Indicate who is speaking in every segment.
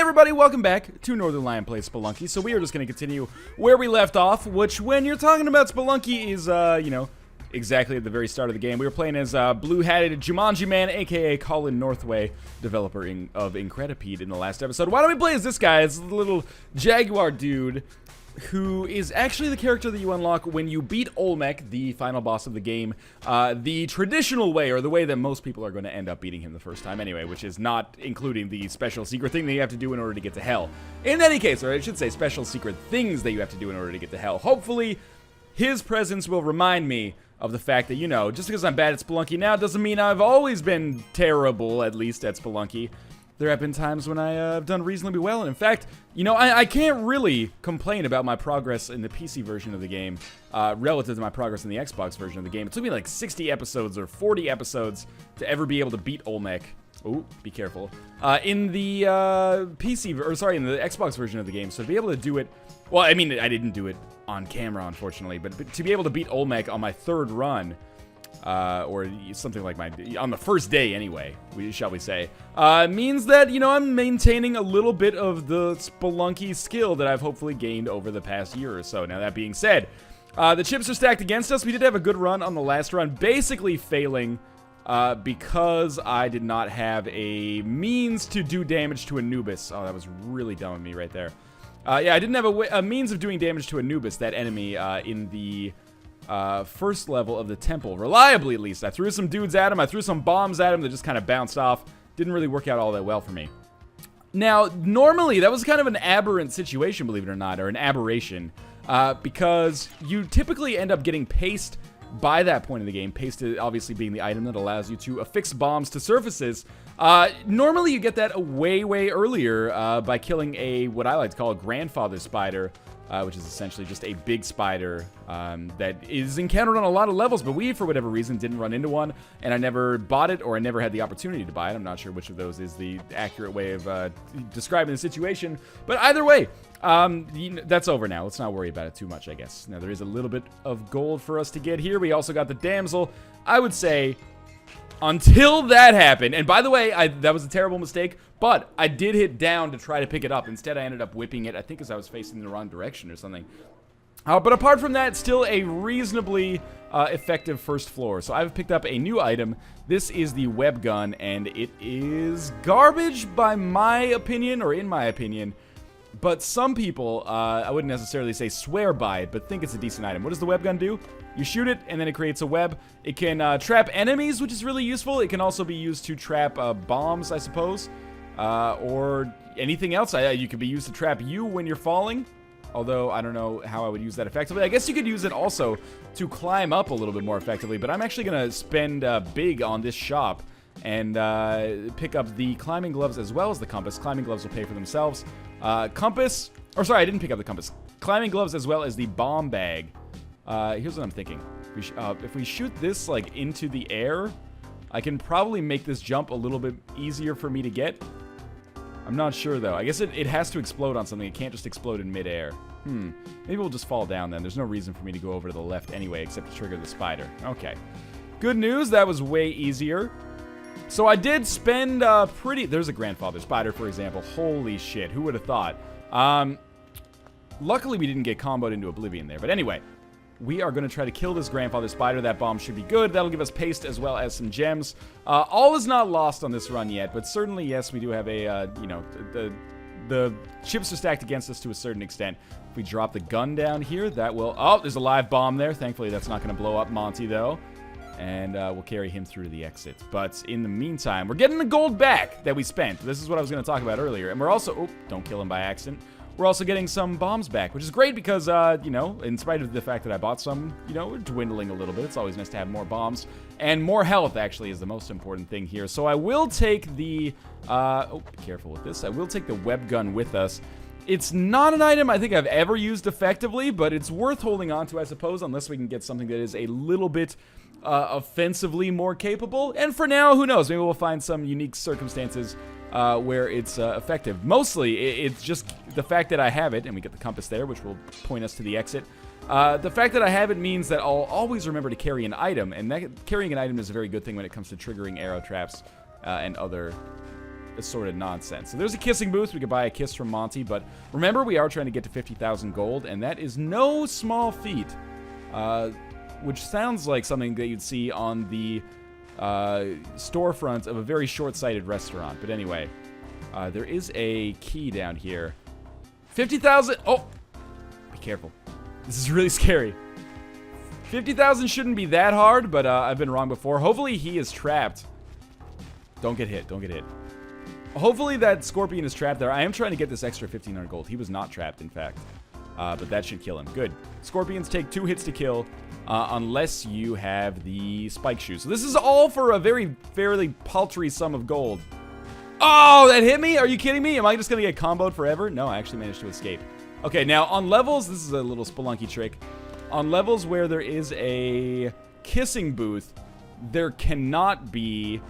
Speaker 1: everybody, welcome back to Northernlion Plays Spelunky. So we are just going to continue where we left off, which when you're talking about Spelunky is, you know, exactly at the very start of the game. We were playing as blue-hatted Jumanji Man, aka Colin Northway, developer of Incredipede in the last episode. Why don't we play as this guy? It's the little Jaguar dude who is actually the character that you unlock when you beat Olmec, the final boss of the game, the traditional way, or the way that most people are going to end up beating him the first time anyway, which is not including the special secret thing that you have to do in order to get to hell. In any case, or I should say special secret things that you have to do in order to get to hell. Hopefully, his presence will remind me of the fact that, you know, just because I'm bad at Spelunky now doesn't mean I've always been terrible, at least at Spelunky. There have been times when I have done reasonably well, and in fact, you know, I can't really complain about my progress in the PC version of the game relative to my progress in the Xbox version of the game. It took me like 60 episodes or 40 episodes to ever be able to beat Olmec. Oh, be careful. In the in the Xbox version of the game, so to be able to do it, well, I mean, I didn't do it on camera, unfortunately, but to be able to beat Olmec on my third run, or something like on the first day anyway, shall we say, means that, you know, I'm maintaining a little bit of the Spelunky skill that I've hopefully gained over the past year or so. Now, that being said, the chips are stacked against us. We did have a good run on the last run, basically failing because I did not have a means to do damage to Anubis. Oh, that was really dumb of me right there. Yeah, I didn't have a means of doing damage to Anubis, that enemy, in the first level of the temple, reliably at least. I threw some dudes at him, I threw some bombs at him that just kind of bounced off. Didn't really work out all that well for me. Now, normally, that was kind of an aberrant situation, believe it or not, or an aberration, because you typically end up getting paced by that point in the game, paste obviously being the item that allows you to affix bombs to surfaces. Normally you get that way earlier by killing what I like to call a grandfather spider, which is essentially just a big spider that is encountered on a lot of levels, but we, for whatever reason, didn't run into one, and I never bought it, or I never had the opportunity to buy it. I'm not sure which of those is the accurate way of describing the situation, but either way, that's over now. Let's not worry about it too much, I guess. Now, there is a little bit of gold for us to get here. We also got the damsel. I would say, until that happened, and by the way, that was a terrible mistake, but I did hit down to try to pick it up. Instead, I ended up whipping it, I think, as I was facing the wrong direction or something. But apart from that, still a reasonably effective first floor. So I've picked up a new item. This is the web gun, and it is garbage by my opinion, or in my opinion. But some people, I wouldn't necessarily say swear by it, but think it's a decent item. What does the web gun do? You shoot it, and then it creates a web. It can trap enemies, which is really useful. It can also be used to trap bombs, I suppose, or anything else. You could be used to trap you when you're falling, although I don't know how I would use that effectively. I guess you could use it also to climb up a little bit more effectively, but I'm actually going to spend big on this shop and pick up the climbing gloves as well as the compass. Climbing gloves will pay for themselves. Compass, or sorry, I didn't pick up the compass. Climbing gloves as well as the bomb bag. Here's what I'm thinking. If we shoot this, like, into the air, I can probably make this jump a little bit easier for me to get. I'm not sure, though. I guess it has to explode on something. It can't just explode in midair. Maybe we'll just fall down then. There's no reason for me to go over to the left anyway, except to trigger the spider. Okay. Good news. That was way easier. So I did spend there's a grandfather spider, for example. Holy shit, who would have thought? Luckily we didn't get comboed into oblivion there. But anyway, we are going to try to kill this grandfather spider. That bomb should be good. That'll give us paste as well as some gems. All is not lost on this run yet, but certainly, yes, we do have a, you know, the chips are stacked against us to a certain extent. If we drop the gun down here, that will... Oh, there's a live bomb there. Thankfully, that's not going to blow up Monty, though. And we'll carry him through to the exit. But in the meantime, we're getting the gold back that we spent. This is what I was going to talk about earlier. And we're also... Oh, don't kill him by accident. We're also getting some bombs back, which is great because, you know, in spite of the fact that I bought some, you know, we're dwindling a little bit. It's always nice to have more bombs. And more health, actually, is the most important thing here. So I will take the... oh, be careful with this. I will take the web gun with us. It's not an item I think I've ever used effectively, but it's worth holding on to, I suppose, unless we can get something that is a little bit... offensively more capable, and for now, who knows, maybe we'll find some unique circumstances where it's effective. Mostly, it's just the fact that I have it, and we get the compass there, which will point us to the exit. The fact that I have it means that I'll always remember to carry an item, and carrying an item is a very good thing when it comes to triggering arrow traps and other assorted nonsense. So there's a kissing booth. We could buy a kiss from Monty, but remember, we are trying to get to 50,000 gold, and that is no small feat, which sounds like something that you'd see on the storefront of a very short-sighted restaurant. But anyway, there is a key down here. 50,000. Oh, be careful. This is really scary. 50,000 shouldn't be that hard, but I've been wrong before. Hopefully he is trapped. Don't get hit. Don't get hit. Hopefully that scorpion is trapped there. I am trying to get this extra 1,500 gold. He was not trapped, in fact. But that should kill him. Good. Scorpions take 2 hits to kill unless you have the spike shoes. So this is all for a fairly paltry sum of gold. Oh, that hit me? Are you kidding me? Am I just going to get comboed forever? No, I actually managed to escape. Okay, now on levels, this is a little Spelunky trick. On levels where there is a kissing booth, there cannot be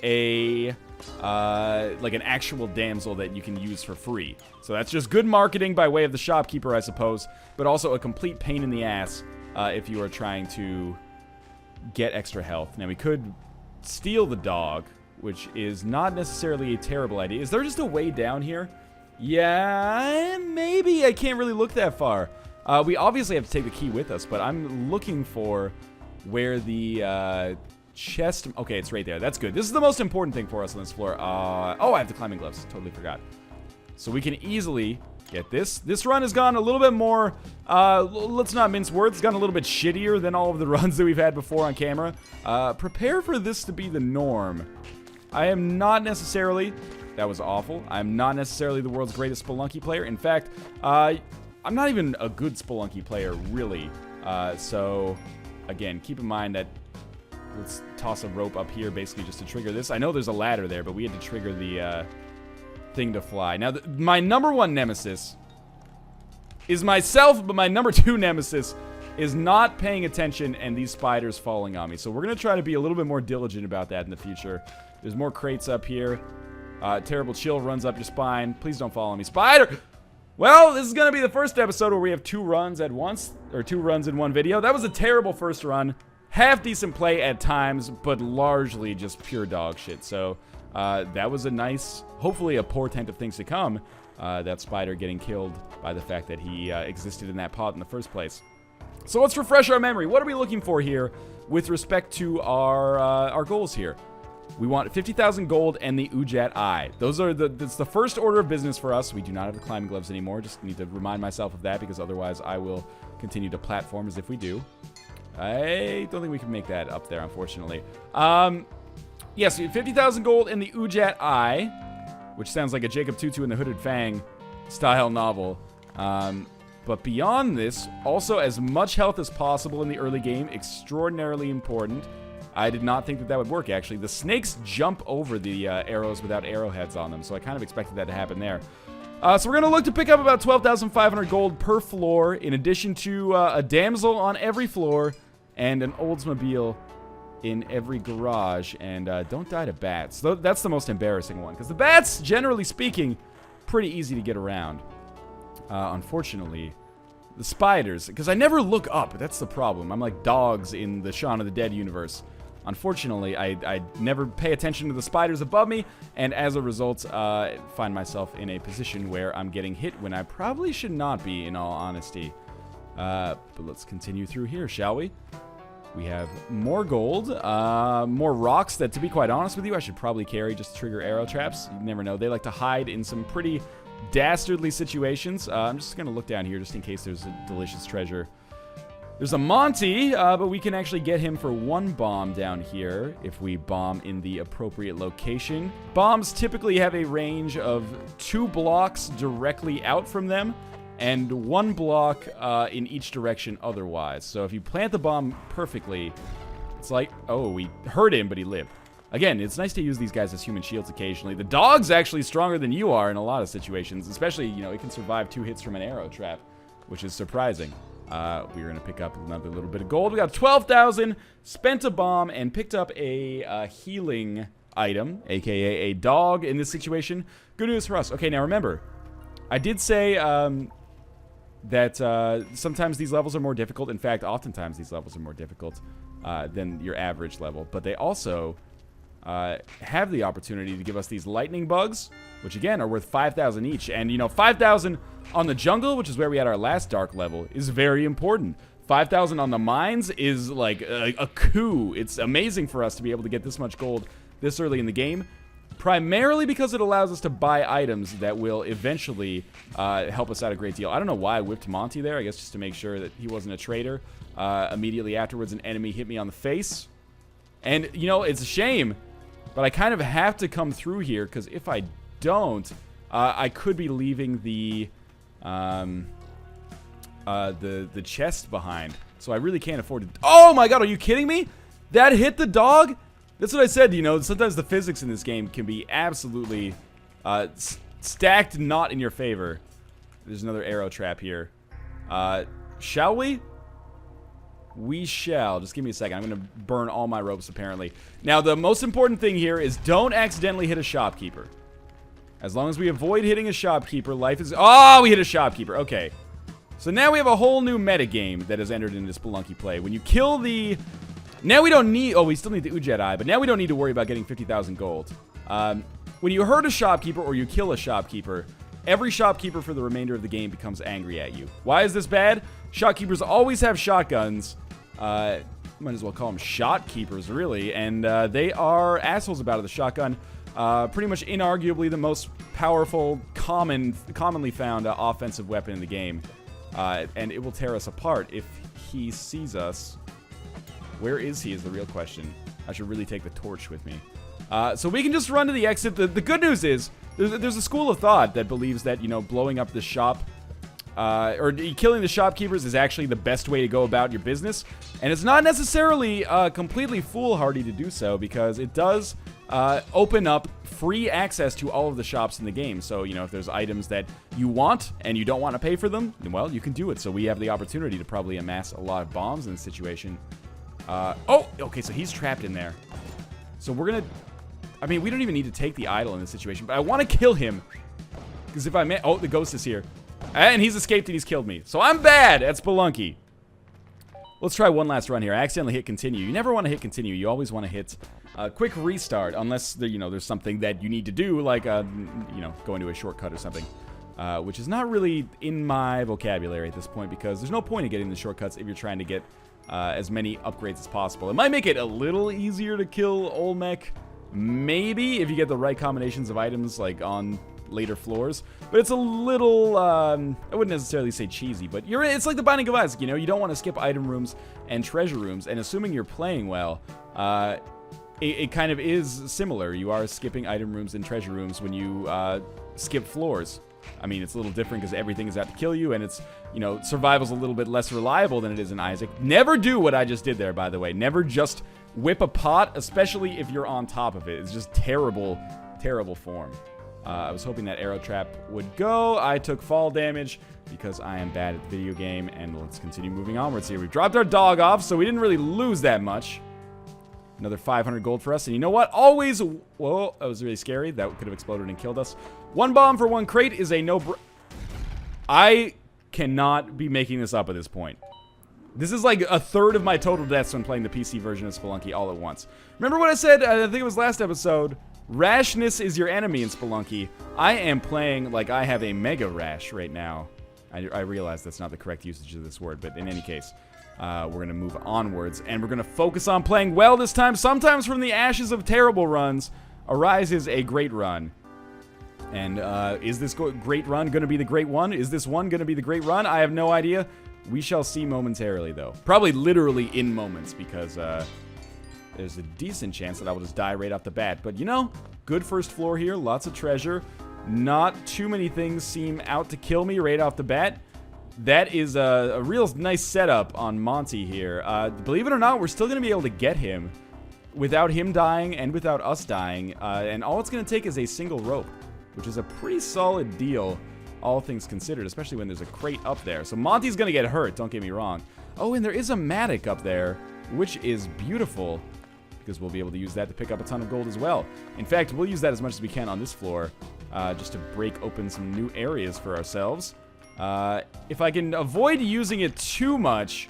Speaker 1: a like an actual damsel that you can use for free. So that's just good marketing by way of the shopkeeper, I suppose, but also a complete pain in the ass if you are trying to get extra health. Now we could steal the dog, which is not necessarily a terrible idea. Is there just a way down here? Yeah, maybe. I can't really look that far. We obviously have to take the key with us, but I'm looking for where the chest... Okay, it's right there. That's good. This is the most important thing for us on this floor. Oh, I have the climbing gloves. Totally forgot. So we can easily get this. This run has gone a little bit more... let's not mince words. It's gone a little bit shittier than all of the runs that we've had before on camera. Prepare for this to be the norm. I am not necessarily... That was awful. I'm not necessarily the world's greatest Spelunky player. In fact, I'm not even a good Spelunky player, really. So, again, keep in mind that... Let's toss a rope up here, basically, just to trigger this. I know there's a ladder there, but we had to trigger the thing to fly. Now, my number 1 nemesis is myself, but my number 2 nemesis is not paying attention and these spiders falling on me. So we're going to try to be a little bit more diligent about that in the future. There's more crates up here. Terrible chill runs up your spine. Please don't fall on me. Spider! Well, this is going to be the first episode where we have 2 runs at once, or 2 runs in one video. That was a terrible first run. Half decent play at times, but largely just pure dog shit. So, that was a nice, hopefully a portent of things to come. That spider getting killed by the fact that he existed in that pot in the first place. So let's refresh our memory. What are we looking for here with respect to our goals here? We want 50,000 gold and the Ujat Eye. That's the first order of business for us. We do not have the climbing gloves anymore. Just need to remind myself of that because otherwise I will continue to platform as if we do. I don't think we can make that up there, unfortunately. Yes, 50,000 gold in the Ujat Eye, which sounds like a Jacob Tutu and the Hooded Fang style novel. But beyond this, also as much health as possible in the early game, extraordinarily important. I did not think that that would work, actually. The snakes jump over the arrows without arrowheads on them, so I kind of expected that to happen there. So we're going to look to pick up about 12,500 gold per floor, in addition to a damsel on every floor and an Oldsmobile in every garage. And don't die to bats. That's the most embarrassing one, because the bats, generally speaking, pretty easy to get around. Unfortunately, the spiders, because I never look up. That's the problem. I'm like dogs in the Shaun of the Dead universe. Unfortunately, I never pay attention to the spiders above me, and as a result, find myself in a position where I'm getting hit when I probably should not be, in all honesty. But let's continue through here, shall we? We have more gold, more rocks that, to be quite honest with you, I should probably carry just to trigger arrow traps. You never know. They like to hide in some pretty dastardly situations. I'm just going to look down here just in case there's a delicious treasure. There's a Monty, but we can actually get him for 1 bomb down here if we bomb in the appropriate location. Bombs typically have a range of 2 blocks directly out from them and 1 block in each direction otherwise. So if you plant the bomb perfectly, it's like, oh, we hurt him, but he lived. Again, it's nice to use these guys as human shields occasionally. The dog's actually stronger than you are in a lot of situations, especially, you know, it can survive 2 hits from an arrow trap, which is surprising. We're going to pick up another little bit of gold. We got 12,000, spent a bomb, and picked up a healing item, aka a dog in this situation. Good news for us. Okay, now remember, I did say that sometimes these levels are more difficult. In fact, oftentimes these levels are more difficult than your average level. But they also have the opportunity to give us these lightning bugs, which again are worth 5,000 each. And, you know, 5,000 on the jungle, which is where we had our last dark level, is very important. 5,000 on the mines is like a coup. It's amazing for us to be able to get this much gold this early in the game, primarily because it allows us to buy items that will eventually help us out a great deal. I don't know why I whipped Monty there, I guess just to make sure that he wasn't a traitor. Immediately afterwards, an enemy hit me on the face. And, you know, it's a shame, but I kind of have to come through here, because if I don't, I could be leaving the chest behind. So I really can't afford to... Oh my god, are you kidding me? That hit the dog? That's what I said, you know, sometimes the physics in this game can be absolutely stacked not in your favor. There's another arrow trap here. Shall we? We shall. Just give me a second. I'm going to burn all my ropes, apparently. Now, the most important thing here is don't accidentally hit a shopkeeper. As long as we avoid hitting a shopkeeper, life is... Oh, we hit a shopkeeper. Okay. So now we have a whole new metagame that has entered into Spelunky play. When you kill the... Now we don't need... Oh, we still need the Ujet Eye, but now we don't need to worry about getting 50,000 gold. When you hurt a shopkeeper or you kill a shopkeeper, every shopkeeper for the remainder of the game becomes angry at you. Why is this bad? Shopkeepers always have shotguns. Might as well call them shotkeepers, really. And they are assholes about it. The shotgun, pretty much inarguably the most powerful, commonly found offensive weapon in the game. And it will tear us apart if he sees us. Where is he is the real question. I should really take the torch with me. So we can just run to the exit. The good news is, there's a school of thought that believes that, you know, blowing up the shop, or killing the shopkeepers is actually the best way to go about your business. And it's not necessarily completely foolhardy to do so, because it does open up free access to all of the shops in the game. So, you know, if there's items that you want and you don't want to pay for them, well, you can do it. So we have the opportunity to probably amass a lot of bombs in this situation. Oh, okay, so he's trapped in there. So we're gonna... I mean, we don't even need to take the idol in this situation, but I want to kill him. Because if I may... Oh, the ghost is here. And he's escaped and he's killed me. So I'm bad at Spelunky. Let's try one last run here. I accidentally hit continue. You never want to hit continue. You always want to hit quick restart, unless, you know, there's something that you need to do, like, you know, go into a shortcut or something. Which is not really in my vocabulary at this point, because there's no point in getting the shortcuts if you're trying to get as many upgrades as possible. It might make it a little easier to kill Olmec, maybe, if you get the right combinations of items, like, on later floors. But it's a little, I wouldn't necessarily say cheesy, but it's like the Binding of Isaac, you know? You don't want to skip item rooms and treasure rooms, and assuming you're playing well, it kind of is similar. You are skipping item rooms and treasure rooms when you skip floors. I mean, it's a little different because everything is out to kill you, and it's, you know, survival's a little bit less reliable than it is in Isaac. Never do what I just did there, by the way. Never just whip a pot, especially if you're on top of it. It's just terrible, terrible form. I was hoping that arrow trap would go. I took fall damage because I am bad at the video game, and let's continue moving onwards here. We've dropped our dog off, so we didn't really lose that much. Another 500 gold for us, and you know what? Always... Whoa, that was really scary. That could have exploded and killed us. One bomb for one crate is a no... I cannot be making this up at this point. This is like a third of my total deaths when playing the PC version of Spelunky all at once. Remember what I said? I think it was last episode. Rashness is your enemy in Spelunky. I am playing like I have a mega rash right now. I realize that's not the correct usage of this word, but in any case, we're going to move onwards, and we're going to focus on playing well this time. Sometimes from the ashes of terrible runs arises a great run. And is this great run going to be the great one? Is this one going to be the great run? I have no idea. We shall see momentarily, though. Probably literally in moments, because there's a decent chance that I will just die right off the bat. But, you know, good first floor here. Lots of treasure. Not too many things seem out to kill me right off the bat. That is a real nice setup on Monty here. Believe it or not, we're still going to be able to get him without him dying and without us dying. And all it's going to take is a single rope, which is a pretty solid deal, all things considered, especially when there's a crate up there. So Monty's going to get hurt, don't get me wrong. Oh, and there is a mattock up there, which is beautiful, because we'll be able to use that to pick up a ton of gold as well. In fact, we'll use that as much as we can on this floor, just to break open some new areas for ourselves. If I can avoid using it too much,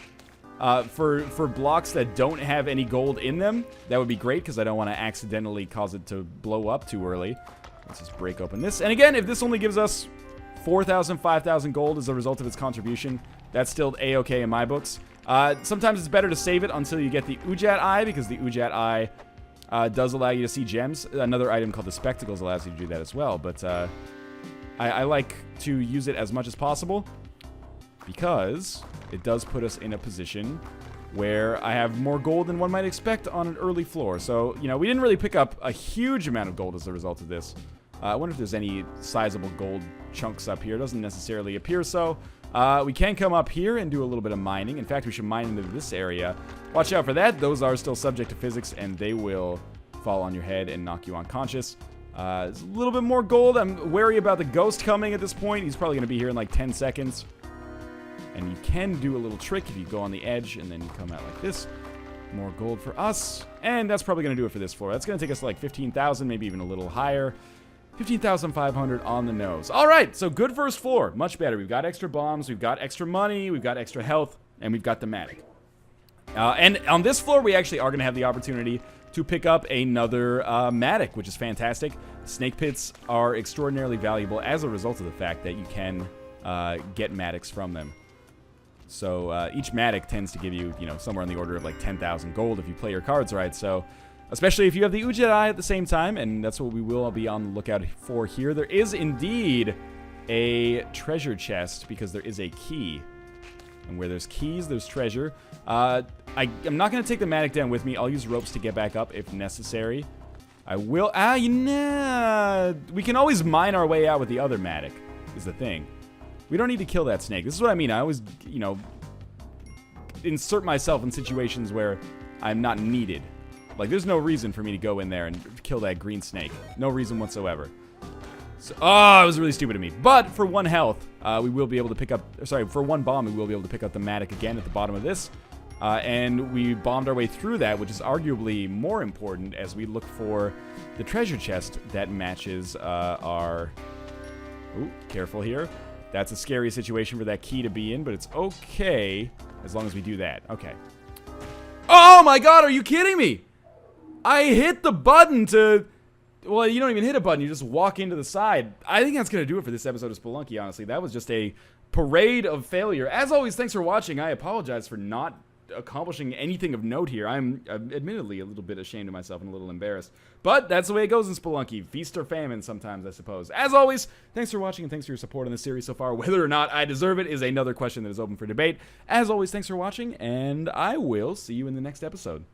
Speaker 1: For blocks that don't have any gold in them, that would be great because I don't want to accidentally cause it to blow up too early. Let's just break open this. And again, if this only gives us 4,000, 5,000 gold as a result of its contribution, that's still A-okay in my books. Sometimes it's better to save it until you get the Ujat Eye, because the Ujat Eye does allow you to see gems. Another item called the Spectacles allows you to do that as well, but I like to use it as much as possible because it does put us in a position where I have more gold than one might expect on an early floor. So, you know, we didn't really pick up a huge amount of gold as a result of this. I wonder if there's any sizable gold chunks up here. It doesn't necessarily appear so. We can come up here and do a little bit of mining. In fact, we should mine into this area. Watch out for that. Those are still subject to physics, and they will fall on your head and knock you unconscious. There's a little bit more gold. I'm wary about the ghost coming at this point. He's probably going to be here in like 10 seconds. And you can do a little trick if you go on the edge and then you come out like this. More gold for us. And that's probably going to do it for this floor. That's going to take us to like 15,000, maybe even a little higher. 15,500 on the nose. All right, so good first floor. Much better. We've got extra bombs, we've got extra money, we've got extra health, and we've got the Matic. And on this floor, we actually are going to have the opportunity to pick up another Matic, which is fantastic. Snake pits are extraordinarily valuable as a result of the fact that you can get Matics from them. So each Matic tends to give you, you know, somewhere on the order of like 10,000 gold if you play your cards right. So especially if you have the Ujat Eye at the same time, and that's what we will be on the lookout for here. There is indeed a treasure chest because there is a key. And where there's keys, there's treasure. I'm not going to take the Matic down with me. I'll use ropes to get back up if necessary. I will... we can always mine our way out with the other Matic, is the thing. We don't need to kill that snake. This is what I mean. I always, you know, insert myself in situations where I'm not needed. Like, there's no reason for me to go in there and kill that green snake. No reason whatsoever. So, it was really stupid of me. But for 1 health, we will be able to pick up... Sorry, for 1 bomb, we will be able to pick up the Matic again at the bottom of this. And we bombed our way through that, which is arguably more important as we look for the treasure chest that matches our... Ooh, careful here. That's a scary situation for that key to be in, but it's okay as long as we do that. Okay. Oh my god, are you kidding me? I hit the button to... Well, you don't even hit a button. You just walk into the side. I think that's going to do it for this episode of Spelunky, honestly. That was just a parade of failure. As always, thanks for watching. I apologize for not accomplishing anything of note here. I'm admittedly a little bit ashamed of myself and a little embarrassed. But that's the way it goes in Spelunky. Feast or famine sometimes, I suppose. As always, thanks for watching and thanks for your support on this series so far. Whether or not I deserve it is another question that is open for debate. As always, thanks for watching, and I will see you in the next episode.